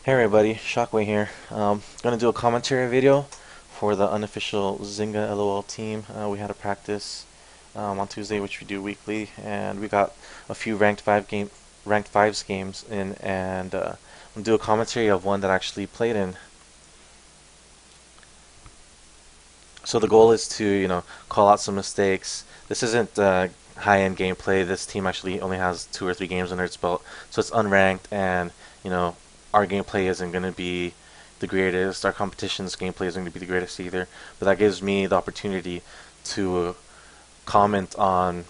Hey everybody, Shockway here. Gonna do a commentary video for the unofficial Zynga LOL team. We had a practice on Tuesday, which we do weekly, and we got a few ranked fives games in, and I'm gonna do a commentary of one that I actually played in. So the goal is to, call out some mistakes. This isn't high-end gameplay. This team actually only has 2 or 3 games under its belt, so it's unranked, and you know, our gameplay isn't going to be the greatest. Our competition's gameplay isn't going to be the greatest either. But that gives me the opportunity to comment on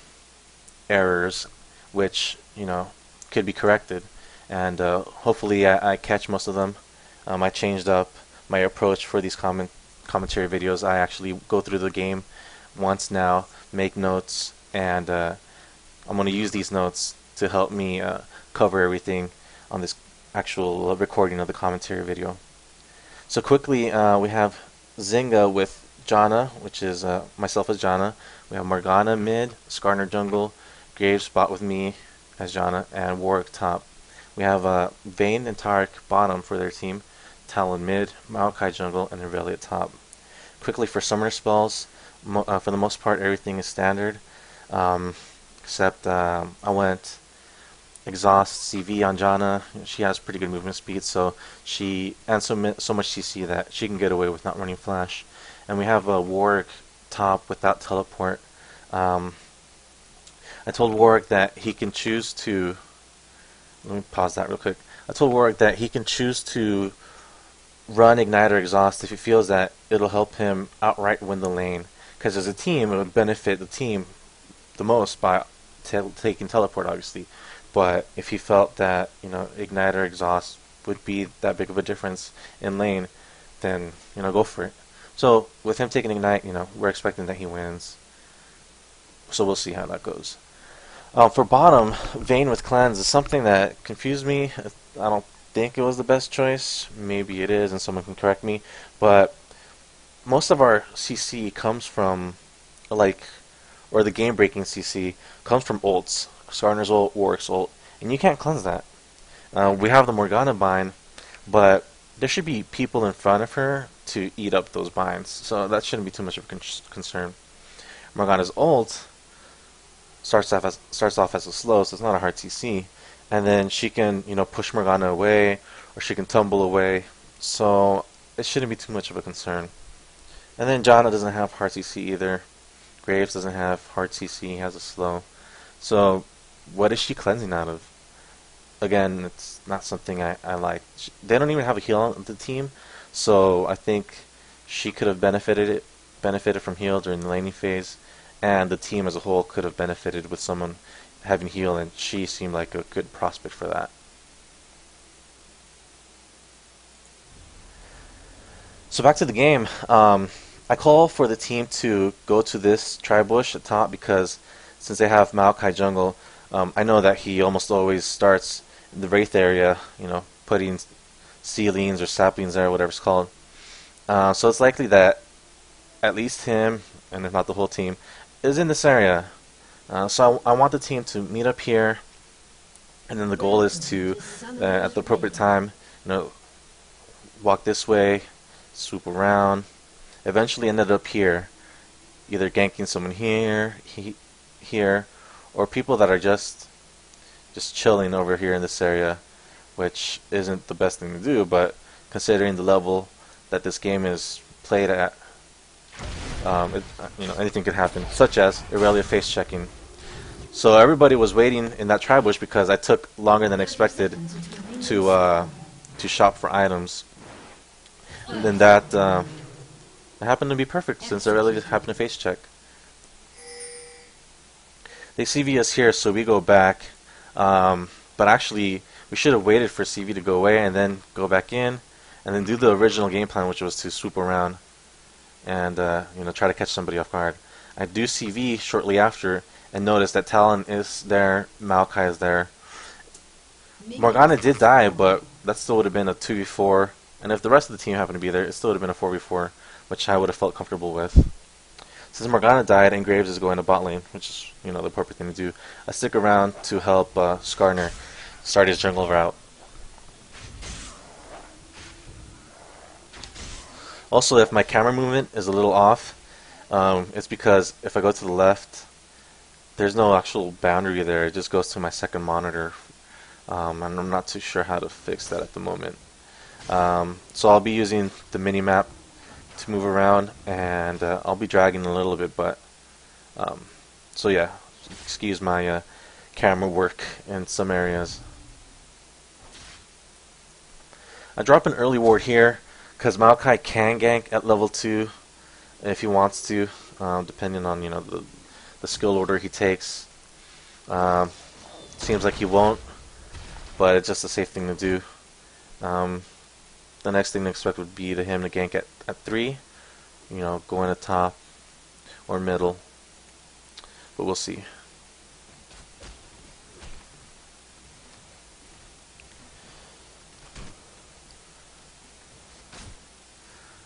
errors, which could be corrected, and hopefully I catch most of them. I changed up my approach for these commentary videos. I actually go through the game once now, make notes, and I'm going to use these notes to help me cover everything on this actual recording of the commentary video. So quickly, we have Zynga with Janna, which is myself as Janna. We have Morgana mid, Skarner jungle, Graves bot with me as Janna, and Warwick top. We have Vayne and Taric bottom for their team, Talon mid, Maokai jungle, and Irelia top. Quickly for summoner spells, for the most part everything is standard, except I went exhaust CV on Janna. She has pretty good movement speed, so so much CC that she can get away with not running flash. And we have a Warwick top without teleport. I told Warwick that he can choose to. Let me pause that real quick. I told Warwick that he can choose to run Ignite or Exhaust if he feels that it'll help him outright win the lane. Because as a team, it would benefit the team the most by taking teleport, obviously. But if he felt that Ignite or Exhaust would be that big of a difference in lane, then go for it. So with him taking Ignite, we're expecting that he wins. So we'll see how that goes. For bottom, Vayne with Cleanse is something that confused me. I don't think it was the best choice. Maybe it is, and someone can correct me. But most of our CC comes from, or the game-breaking CC comes from ults. Skarner's ult, Warwick's ult, and you can't cleanse that. We have the Morgana bind, but there should be people in front of her to eat up those binds, so that shouldn't be too much of a concern. Morgana's ult starts off as a slow, so it's not a hard CC, and then she can push Morgana away, or she can tumble away, so it shouldn't be too much of a concern. And then Janna doesn't have hard CC either. Graves doesn't have hard CC, he has a slow. So what is she cleansing out of? Again, it's not something I like. They don't even have a heal on the team, so I think she could have benefited from heal during the laning phase, and the team as a whole could have benefited with someone having heal, and she seemed like a good prospect for that. So back to the game. I call for the team to go to this Tribush at top because since they have Maokai jungle, I know that he almost always starts in the Wraith area, putting seedlings or saplings there, whatever it's called. So it's likely that at least him, and if not the whole team, is in this area. So I want the team to meet up here, and then the goal is to, at the appropriate time, walk this way, swoop around, eventually ended up here, either ganking someone here, or people that are just chilling over here in this area, which isn't the best thing to do, but considering the level that this game is played at, anything could happen, such as Irelia face checking. So everybody was waiting in that tribush because I took longer than expected to shop for items. And then that it happened to be perfect since Irelia just happened to face check. They CV us here, so we go back. But actually, we should have waited for CV to go away and then go back in, and then do the original game plan, which was to swoop around and try to catch somebody off guard. I do CV shortly after and notice that Talon is there, Maokai is there. Morgana did die, but that still would have been a 2v4, and if the rest of the team happened to be there, it still would have been a 4v4, which I would have felt comfortable with. Since Morgana died and Graves is going to bot lane, which is the appropriate thing to do, I stick around to help Skarner start his jungle route. Also, if my camera movement is a little off, it's because if I go to the left, there's no actual boundary there. It just goes to my second monitor, and I'm not too sure how to fix that at the moment. So I'll be using the mini map to move around, and I'll be dragging a little bit, but so yeah, excuse my camera work in some areas. I drop an early ward here because Maokai can gank at level 2 if he wants to, depending on the skill order he takes. Seems like he won't, but it's just a safe thing to do. The next thing to expect would be him to gank at 3, go in the top or middle, but we'll see.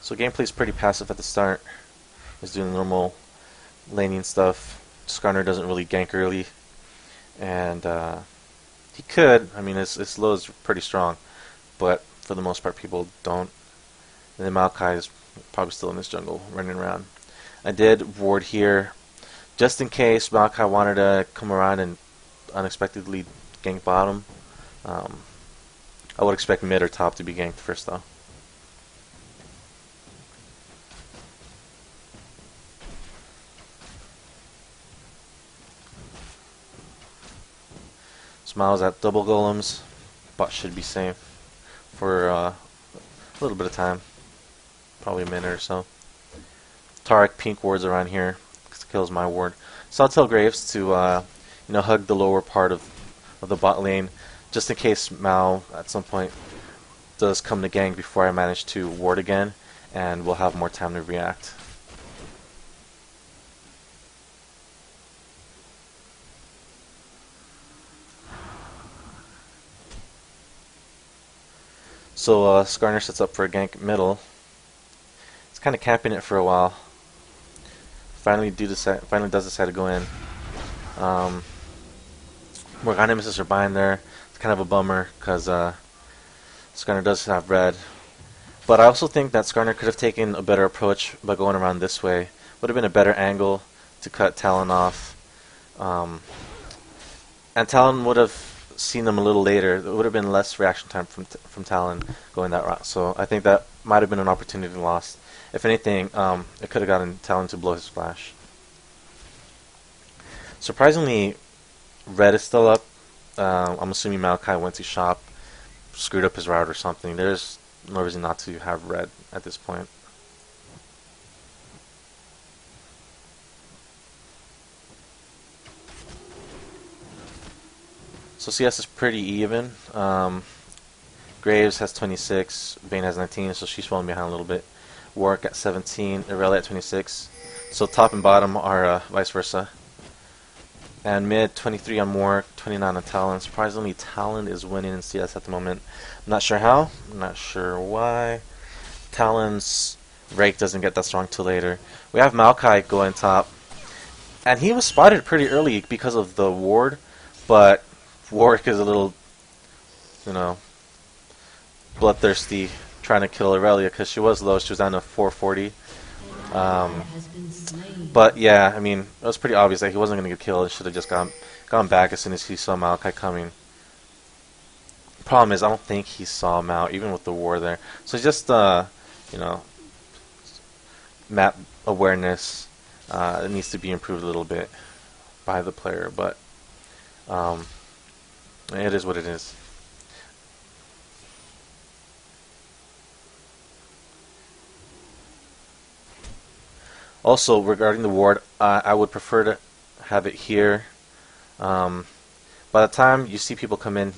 So gameplay's pretty passive at the start. He's doing normal laning stuff. Skarner doesn't really gank early, and he could. I mean, his low is pretty strong, but for the most part, people don't. And then Maokai is probably still in this jungle, running around. I did ward here, just in case Maokai wanted to come around and unexpectedly gank bottom. I would expect mid or top to be ganked first, though. Smiles at double golems. Bot should be safe for a little bit of time, probably a minute or so. Taric pink wards around here, kills my ward. So I'll tell Graves to hug the lower part of the bot lane, just in case Mao at some point does come to gank before I manage to ward again, and we'll have more time to react. So Skarner sets up for a gank middle. It's kind of camping it for a while. Finally does decide to go in. Morgana misses her bind there. It's kind of a bummer because Skarner does have red. But I also think that Skarner could have taken a better approach by going around this way. Would have been a better angle to cut Talon off. And Talon would have seen them a little later. There would have been less reaction time from Talon going that route. So I think that might have been an opportunity lost. If anything, it could have gotten Talon to blow his flash. Surprisingly, red is still up. I'm assuming Maokai went to shop, screwed up his route or something. There's no reason not to have red at this point. So CS is pretty even. Graves has 26, Vayne has 19, so she's falling behind a little bit. Warwick at 17, Irelia at 26. So top and bottom are vice versa. And mid, 23 on Warwick, 29 on Talon. Surprisingly, Talon is winning in CS at the moment. I'm not sure how, I'm not sure why. Talon's rake doesn't get that strong till later. We have Maokai going top. And he was spotted pretty early because of the ward, but Warwick is a little, bloodthirsty, trying to kill Irelia because she was low. She was down to 440. But yeah, I mean, it was pretty obvious that he wasn't going to get killed. He should have just gone back as soon as he saw Maokai coming. Problem is, I don't think he saw Mao, even with the war there. So just, map awareness it needs to be improved a little bit by the player, but it is what it is. Also, regarding the ward, I would prefer to have it here. By the time you see people come in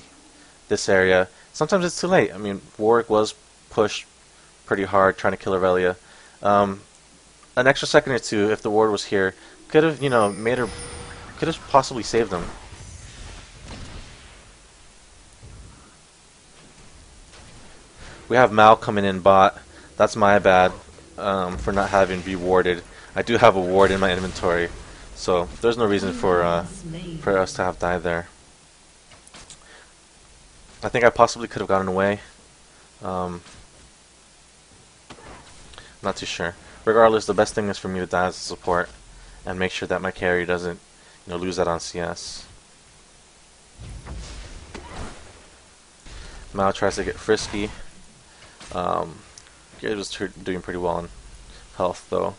this area, sometimes it's too late. I mean, Warwick was pushed pretty hard trying to kill Irelia. An extra second or two, if the ward was here, could have, made her, could have possibly saved them. We have Mao coming in bot. That's my bad for not having rewarded. I do have a ward in my inventory, so there's no reason for us to have died there. I think I possibly could have gotten away. Not too sure. Regardless, the best thing is for me to die as a support and make sure that my carry doesn't, lose that on CS. Mao tries to get frisky. Graves was doing pretty well in health, though.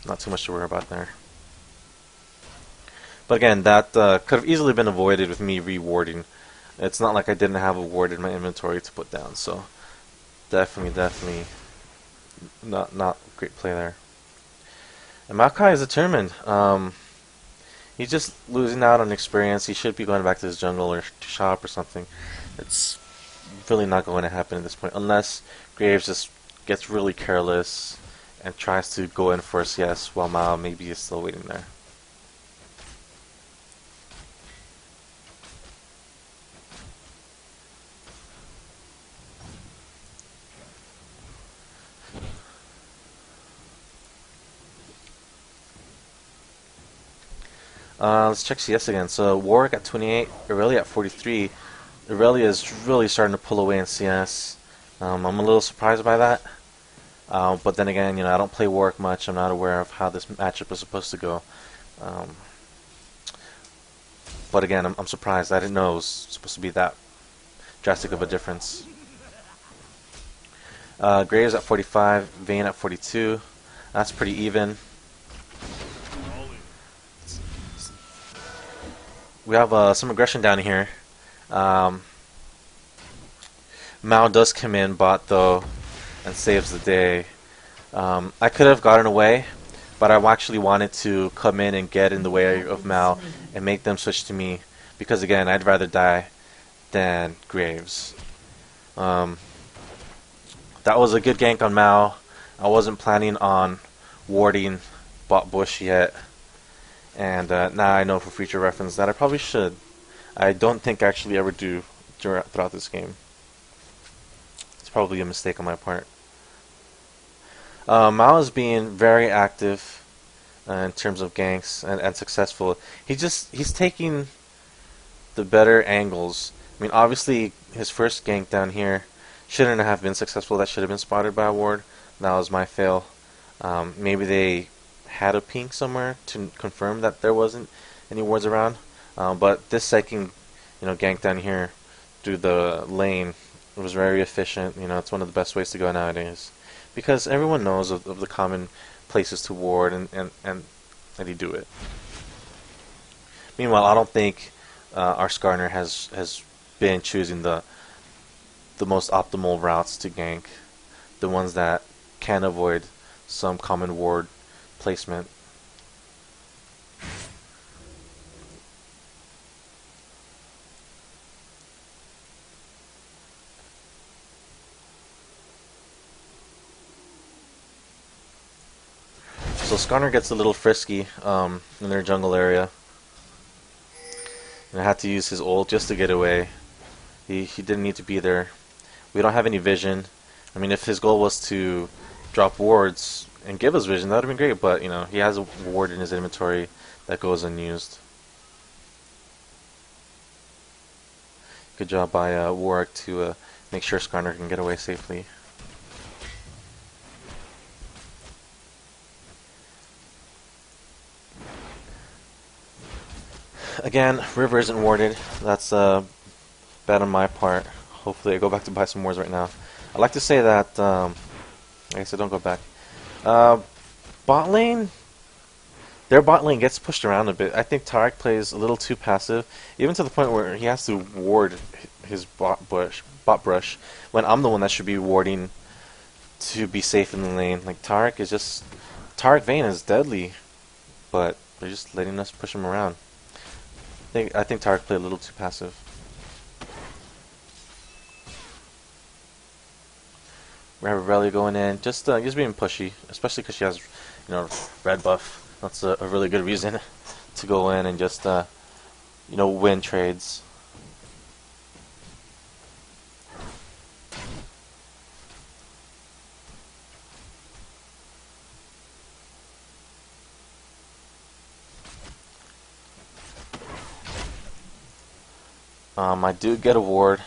Not too much to worry about there. But again, that could have easily been avoided with me rewarding. It's not like I didn't have a ward in my inventory to put down, so definitely not great play there. And Maokai is determined. He's just losing out on experience. He should be going back to his jungle or to shop or something. It's really not going to happen at this point, unless Graves just gets really careless and tries to go in for a CS while Mao maybe is still waiting there. Let's check CS again. So Warwick at 28, Irelia at 43. Irelia is really starting to pull away in CS. I'm a little surprised by that. But then again, I don't play Warwick much. I'm not aware of how this matchup is supposed to go. But again, I'm surprised. I didn't know it was supposed to be that drastic of a difference. Graves at 45, Vayne at 42. That's pretty even. We have some aggression down here. Mao does come in bot though and saves the day. I could have gotten away, but I actually wanted to come in and get in the way of Mao and make them switch to me, because again, I'd rather die than Graves. That was a good gank on Mao. I wasn't planning on warding bot bush yet. And now I know for future reference that I probably should. I don't think I actually ever do throughout this game. It's probably a mistake on my part. Mao is being very active in terms of ganks and successful. He's taking the better angles. I mean, obviously his first gank down here shouldn't have been successful. That should have been spotted by a ward. That was my fail. Maybe they had a ping somewhere to confirm that there wasn't any wards around, but this second gank down here through the lane was very efficient. It's one of the best ways to go nowadays, because everyone knows of the common places to ward, and you do it. Meanwhile, I don't think our Skarner has been choosing the most optimal routes to gank, the ones that can avoid some common ward placement. So Skarner gets a little frisky in their jungle area, and I had to use his ult just to get away. He didn't need to be there. We don't have any vision. I mean, if his goal was to drop wards and give us vision, that would have been great, but he has a ward in his inventory that goes unused. Good job by Warwick to make sure Skarner can get away safely. Again, River isn't warded. That's bad on my part. Hopefully I go back to buy some wards right now. I'd like to say that, I guess I don't go back. Bot lane, their bot lane gets pushed around a bit. I think Taric plays a little too passive, even to the point where he has to ward his bot brush when I'm the one that should be warding to be safe in the lane. Like Taric Vayne is deadly, but they're just letting us push him around. I think Taric played a little too passive. We have Irelia going in, just being pushy, especially because she has, red buff. That's a really good reason to go in and just, win trades. I do get a ward